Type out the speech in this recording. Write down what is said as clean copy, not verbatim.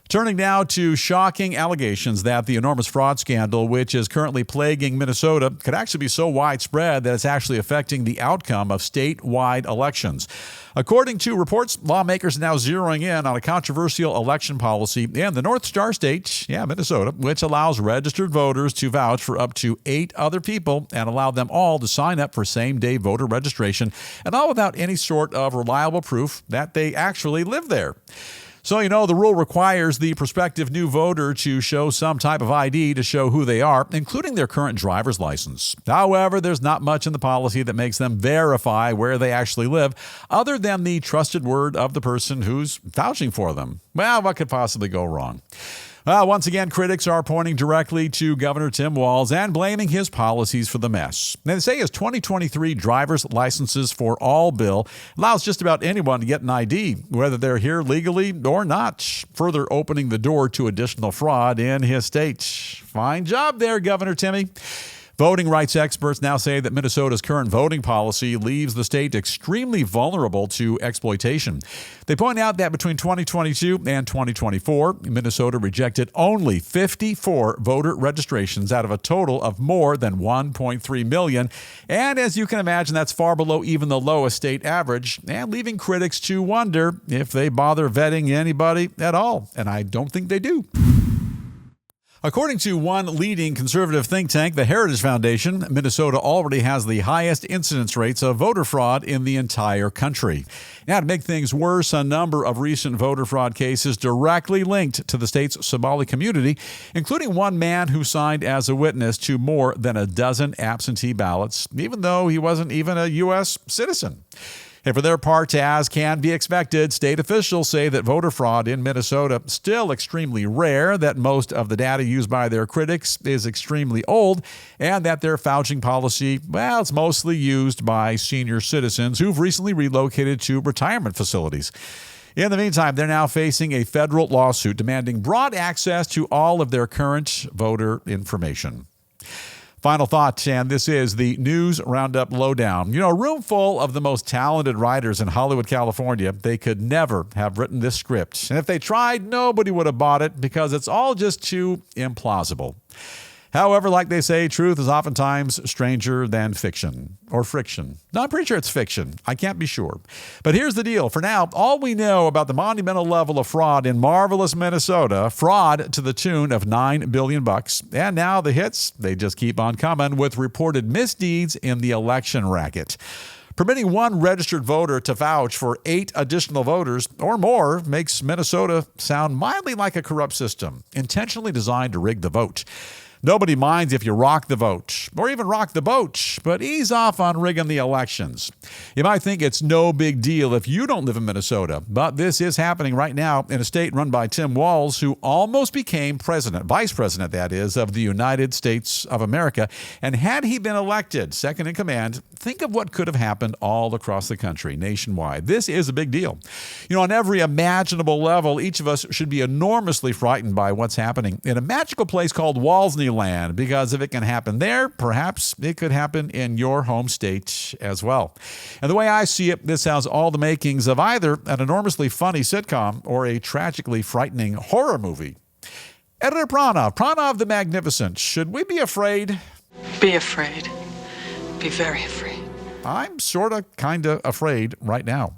Turning now to shocking allegations that the enormous fraud scandal, which is currently plaguing Minnesota, could actually be so widespread that it's actually affecting the outcome of statewide elections. According to reports, lawmakers are now zeroing in on a controversial election policy in the North Star State, Minnesota, which allows registered voters to vouch for up to 8 other people and allow them all to sign up for same-day voter registration, and all without any sort of reliable proof that they actually live there. So, the rule requires the prospective new voter to show some type of ID to show who they are, including their current driver's license. However, there's not much in the policy that makes them verify where they actually live, other than the trusted word of the person who's vouching for them. Well, what could possibly go wrong? Once again, critics are pointing directly to Governor Tim Walz and blaming his policies for the mess. They say his 2023 driver's licenses for all bill allows just about anyone to get an ID, whether they're here legally or not, further opening the door to additional fraud in his state. Fine job there, Governor Timmy. Voting rights experts now say that Minnesota's current voting policy leaves the state extremely vulnerable to exploitation. They point out that between 2022 and 2024, Minnesota rejected only 54 voter registrations out of a total of more than 1.3 million. And as you can imagine, that's far below even the lowest state average, and leaving critics to wonder if they bother vetting anybody at all. And I don't think they do. According to one leading conservative think tank, the Heritage Foundation, Minnesota already has the highest incidence rates of voter fraud in the entire country. Now, to make things worse, a number of recent voter fraud cases directly linked to the state's Somali community, including one man who signed as a witness to more than a dozen absentee ballots, even though he wasn't even a U.S. citizen. And for their part, as can be expected, state officials say that voter fraud in Minnesota is still extremely rare, that most of the data used by their critics is extremely old, and that their vouching policy, it's mostly used by senior citizens who've recently relocated to retirement facilities. In the meantime, they're now facing a federal lawsuit demanding broad access to all of their current voter information. Final thought, and this is the News Roundup Lowdown. A room full of the most talented writers in Hollywood, California. They could never have written this script. And if they tried, nobody would have bought it because it's all just too implausible. However, like they say, truth is oftentimes stranger than fiction or friction. No, I'm pretty sure it's fiction. I can't be sure. But here's the deal. For now, all we know about the monumental level of fraud in marvelous Minnesota, fraud to the tune of $9 billion. And now the hits, they just keep on coming with reported misdeeds in the election racket. Permitting one registered voter to vouch for 8 additional voters or more makes Minnesota sound mildly like a corrupt system, intentionally designed to rig the vote. Nobody minds if you rock the vote or even rock the boat, but ease off on rigging the elections. You might think it's no big deal if you don't live in Minnesota, but this is happening right now in a state run by Tim Walz, who almost became vice president, that is, of the United States of America. And had he been elected second in command, think of what could have happened all across the country, nationwide. This is a big deal. On every imaginable level, each of us should be enormously frightened by what's happening in a magical place called Walsney land, because if it can happen there, perhaps it could happen in your home state as well. And the way I see it, this has all the makings of either an enormously funny sitcom or a tragically frightening horror movie. Editor Pranav the Magnificent, should we be afraid? Be afraid. Be very afraid. I'm kind of afraid right now.